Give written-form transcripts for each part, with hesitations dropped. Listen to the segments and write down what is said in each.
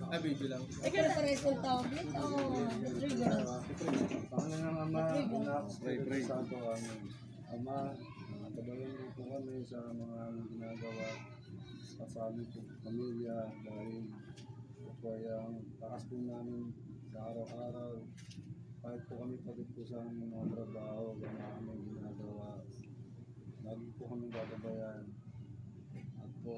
Ah, video lang. Ikaw na pares ng tablet? Oo. Trigger. Panginoon Ama, anak, pray sa ato amin. Ama, tabayan mo po kami sa mga aming ginagawa sa aming pamilya dahil ito po ay ang takas po namin sa araw-araw. Kahit po kami pagod po sa aming mga trabaho, ang aming ginagawa. Lagi po kami gagabayan. At po,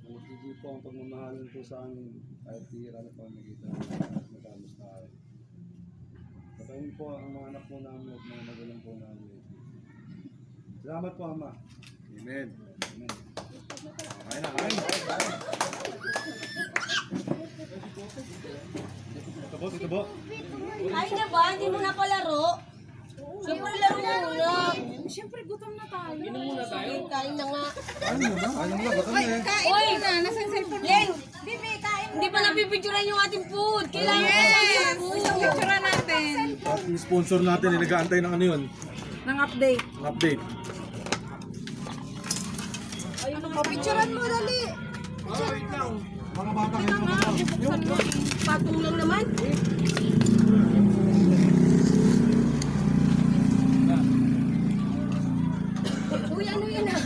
magbibigay po ang pagmamahalan po sa amin kahit tira na pamamagitan at magkamus tayo. Patayin po ang mga anak po namin at mga magulang po namin. Salamat po, Ama. Amen. Amen. Kain na, kain. Ito po. Ay na ba? Hindi mo na palaro? Siyempre laro muna. Siyempre, gutom na tayo. Inom muna tayo. Kain na nga. Ano mo na? Ano mo na? Ba't ano eh? Kain Uy! mo na. Nasaan cellphone mo? Len! Bibi, kain mo Hindi pa napipicturean yung ating food. Kailangan Yes! yung food. Isang picture natin. At yung sponsor natin, nag-aantay ng ano yun? Ng update. Ng update. Picturean mo, dali. Wait lang. Mga bata kayo Nga, buksan mo. Patong lang naman. Uy, ano yan ah?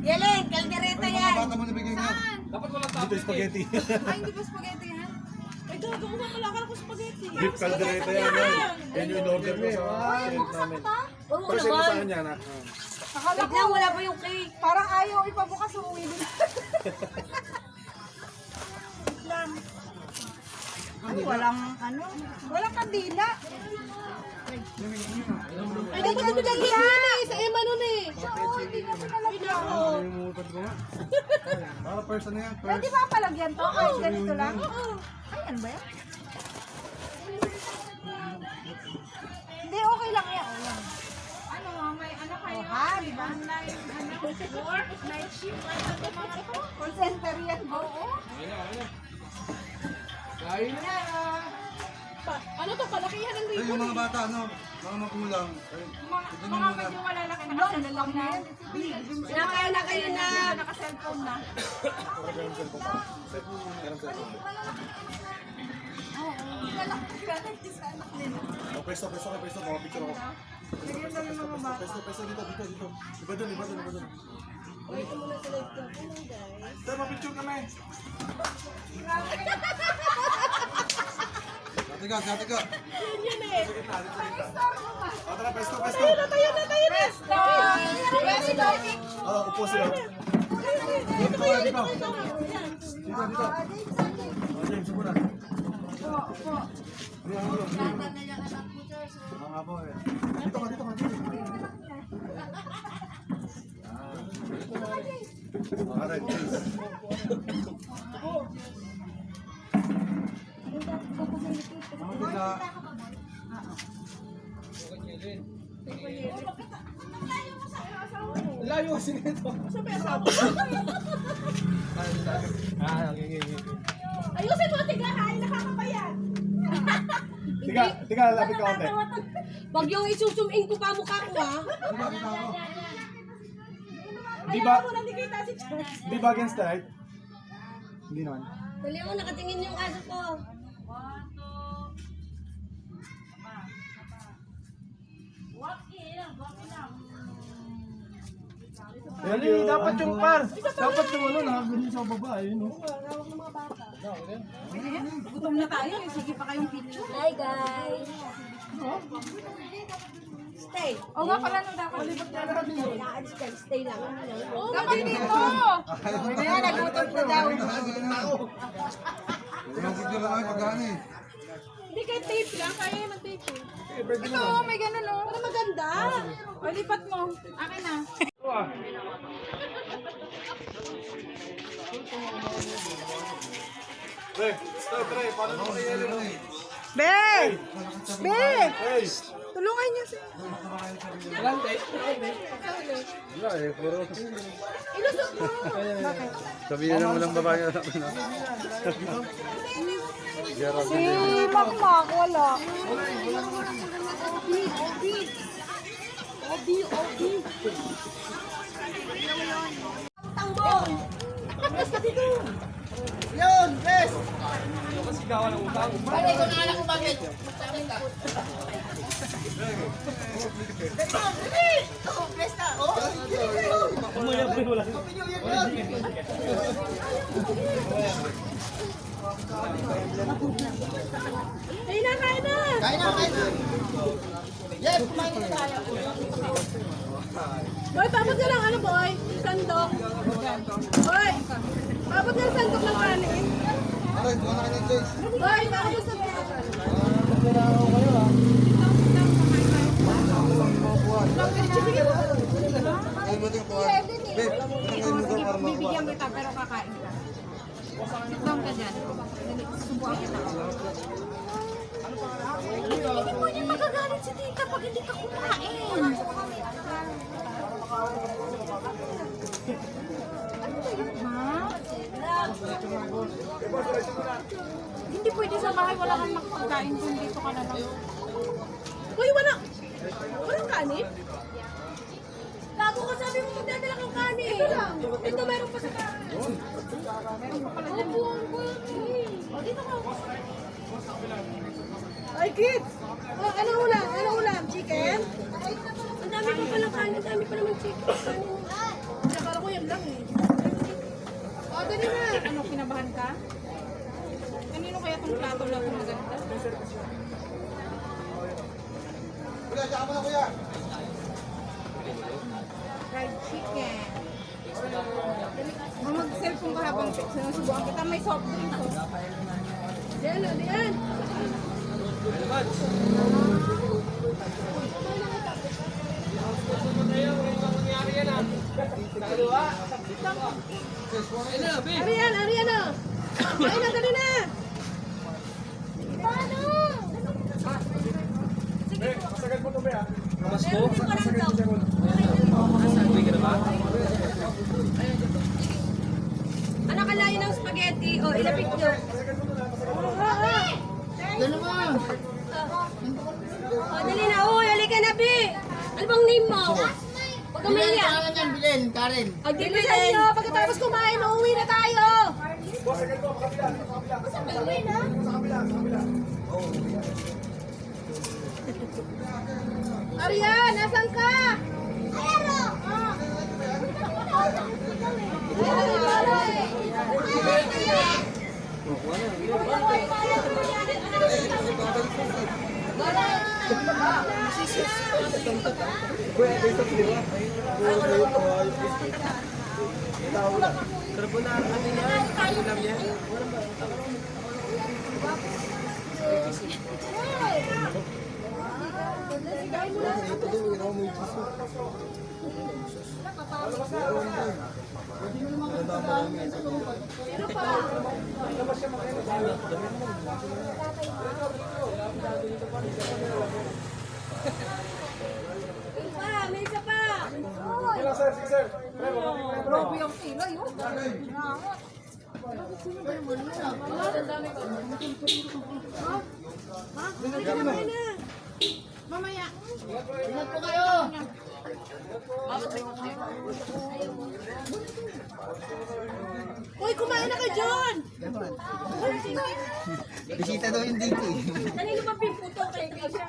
Yelen, kaldereta yan. Bata mo nabigay nga. Dapat wala Dito yung spaghetti. Ay, hindi ba spaghetti yan? Ay, gago ko wala ka ng spaghetti. Beef caldereta yan. Yan yung in-order ko sa tent namin. Oo Kasi mo sa naman. kanya na. Akala Wait ko, lang, wala pa yung cake. parang ayaw ipabukas umuwi din. Lang. Ay, walang kandila. Ay, dapat ito lang yan eh. Sa Emma nun eh. Oo, hindi na pinalagyan. Nalimutan ko nga. Para person na yan. Pwede ba palagyan to? Ay, ganito lang? Ay, ano ba yan? Hindi, okay lang yan. Oh, yan. Ano, may ano kayo? Ha, di ba? Work, night shift, ano to mga to? Call center yan. Oo. Kain na. Ano to? Palakihan ng Ay, yung mga bata, ano? Mga magulang. Mga medyo malalaki nakasalpon na. Nakain na kayo na. Nakaselfone na. Pesto, mga picture ako. Pesto, dito. Iba doon. Wait, ito muna sa live ko. Hello guys. Sir, mapicture kami. Sate ka. Yan eh. Tara, pesto. Tayo na. Upo sila. Dito kayo. Dito. Yan. James, upo na. Mga po eh. Dito ka. Alright, James. Layo kasi nito. Ayusin mo, tiga. Kain nakakabayan. Tiga, lapit ka konti. Wag yung isusum-in ko pa mukha ko ha. Di ba against the light? Hindi naman. Dali mo, nakatingin yung aso ko. Dapat yung par. Dapat yung ano, nakagano sa baba. Yun, no? Gutom na tayo. Sige pa kayong picture. Hi guys. Stay. O nga pala nung dapat. Stay lang. Dapat dito. Kaya nagutom na daw. Yung picture lang ay pagkaan eh. Hindi kayo tape lang. Kaya yung tape eh. Ito, may ganun o. Para maganda. O, lipat mo. Akin na. Pre, stop pre, paano mo kaya yun eh? Be! Be! Hey! Tulungan niyo si... Ilang tayo? Wala eh, puro. Ilusot mo. Bakit? Sabihin na mo lang babae na sabi na. Si Makmak, wala. Obi. Tangbong. Basta dito. Yun. sigawan ng utang. Pare, ko na anak ko bakit? Sabi ka. Oh, Presta. Oh, Kain na, kain na! kain na, kain na. Yes, kumain na tayo. Boy, pabot ka lang ano, boy? Sandok. Boy, pabot ka ng sandok ng kanin. Aray, buwan na kayo ng Joyce. Boy, pabot ka sa Ay, buti yung kuwan. Babe, ano kayo mo para makuha? Bibigyan kita, pero kakain ka. Sit down ka dyan. Subukan kita. Hindi mo niya magagalit si tita pag hindi ka kumain. Ha? Hindi pwede sa bahay, wala kang makakain kung dito ka na lang. Uy, wala! Walang kanin? Gago ka, sabi mo magdadala kang kanin. Ito lang. Ito meron pa sa kanin. Meron pa pala dyan. Upuan ko yun. O, dito ka. Ay, kids! Oh, ano ulam? Ano ulam? Chicken? Ang dami pa palang kanin. Ang dami pa naman chicken. Kanin. Nakala ko yan lang eh. O, dali na. Ano, kinabahan ka? Kanino kaya itong plato lang kung maganda? Kuya, tsaka mo na kuya. Fried chicken. Mag-cellphone ka habang sinusubukan kita. May soft drinks. Diyan, diyan. Arian, Arian na. Ayun na, dali na. Paano? Mas ko? Anak, kalain ng spaghetti. O, ilapit nyo. Ganun mo. O, dali na. Uy, halika na, Bi. Ano bang name mo? Huwag kang Bilen, maya. pangalan yan, Bilen, Karen. O, dito sa inyo. Pagkatapos kumain, uuwi na tayo. Uwi na? Arian, nasan ka? Ayaro! May isa pa! Grabe yung tila yun. Mamaya. Ingat po kayo. Uy, kumain na ka, John! Bisita daw yung dito eh. Kanino ba piputo kay siya?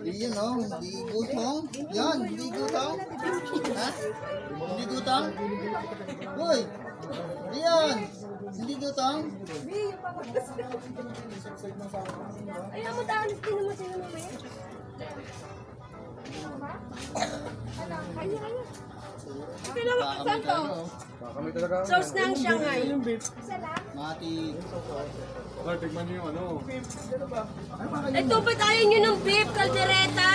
Yan o, hindi gutong. Yan, hindi gutong. Ha? Hindi gutong? Uy! Yan! Hindi gutong? Ayaw mo daanis din naman sila mamaya. Kanya. Kailangan saan to? Kami talaga. Sauce ng Shanghai. Mati. Ay, tignan niyo yung ano. Ito ba tayo nyo ng beef, kaldereta?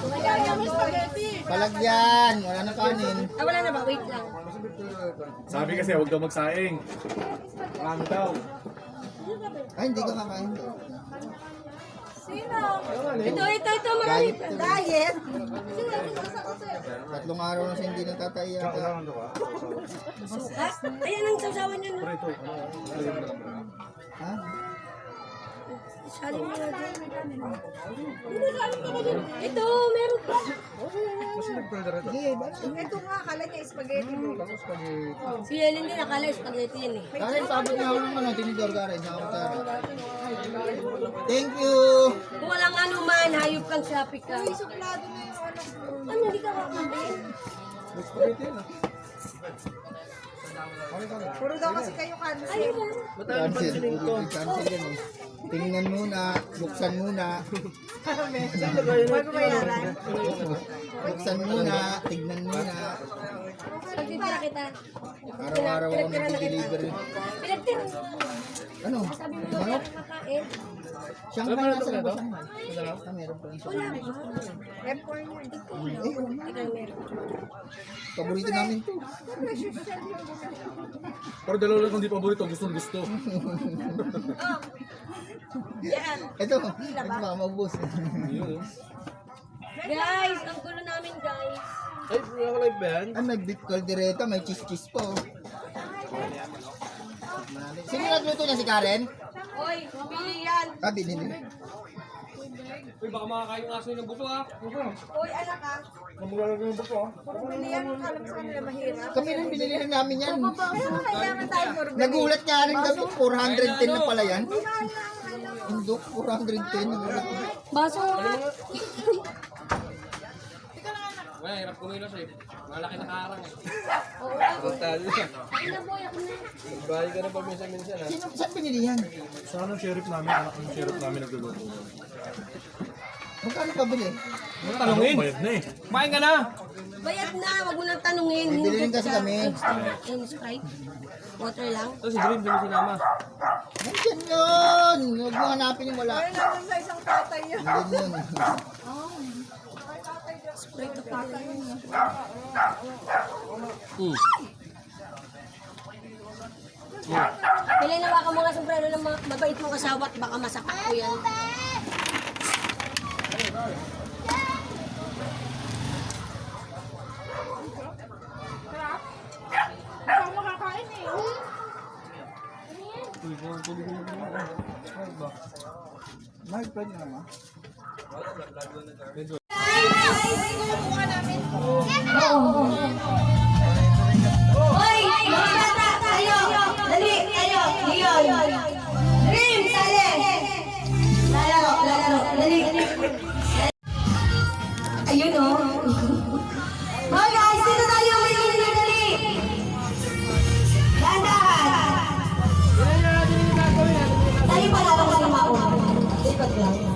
Kaya mo spaghetti. Palagyan, wala na kanin. Ah, wala na ba? Wait lang. Sabi kasi huwag daw magsaing. Marami daw. Ay, hindi ko kakain. Sino? Ito, marami. Diet? Tatlong araw na siya hindi nagtatay yata. Ayan ang sausawan niya. No? Ha? Sali mo na dyan. Ito, meron pa. Ito nga, akala niya spaghetti mo. Si Yelen din akala spaghetti yan eh. Karen, sabot na ako ng ano, tinidor Karen. Thank you! Kung walang ano man, hayop kang sapi ka. Uy, suplado na yung anak mo. Ano, hindi ka kakain? Puro daw kasi kayo cancel. Cancel, puro cancel yan eh. Tingnan muna, buksan muna. Magbabayaran. Buksan muna, tignan muna. Pagtitira kita. Araw-araw ako nag-delivery. Pinagtira. Ano? Sabi mo, Manok? walang makain. Siyang may nasa labas ang man. Meron pa rin siya. Wala ba? M4 niya. Ikaw meron. Paborito namin to. Pero dalawa lang kung di paborito, gusto. Yan. Ito, baka maubos. Guys, ang gulo namin guys. Ay, may beef caldereta, may cheese pa oh. Sino nagluto niya, si Karen? Oy, pili yan. Ah, binili. Uy, baka makakain ng aso ng buto ha. Uy, anak ka. Mamulalagay yung buto ha. Puro bili yan. Alam sa kanila mahirap. Kami rin binili rin namin yan. Pero kailangan tayo puro bili. Nagulat nga rin kami, 410 na pala yan. Hindi, 410. Nagulat na. Baso nga. Wala, hirap kumilos eh. Malaki na karang eh. Oo, ako. Ako na boy, ako na. Bahay ka na pa minsan-minsan ha. Sino, saan binili yan? Saan ang sheriff namin? Anak ng sheriff namin nagluluto. Magkano pa bili? Tanungin! Bayad na eh. Kumain ka na! Bayad na, wag mo nang tanungin. Bibili rin kasi kami. Yung Sprite. Water lang. Ito si Dream, dun sinama. Nandiyan yun! Huwag mo hanapin yung wala. Ay, naman sa isang tatay yun. Nandiyan yun. Sprite na pala yun. Kailan nawa ka mga sombrero ng mabait mong asawa at baka masapak ko yan. Ikaw makakain eh. May friend na naman. Hoy! Mga bata! Tayo! Dali! Tayo! Leon! Dream! Sali! Lalaro! Lalaro! Dali! Ayun o! Hoy guys! Dito tayo! May dali! Dahan-dahan! Dali pa lang ako sa mga Ikot lang.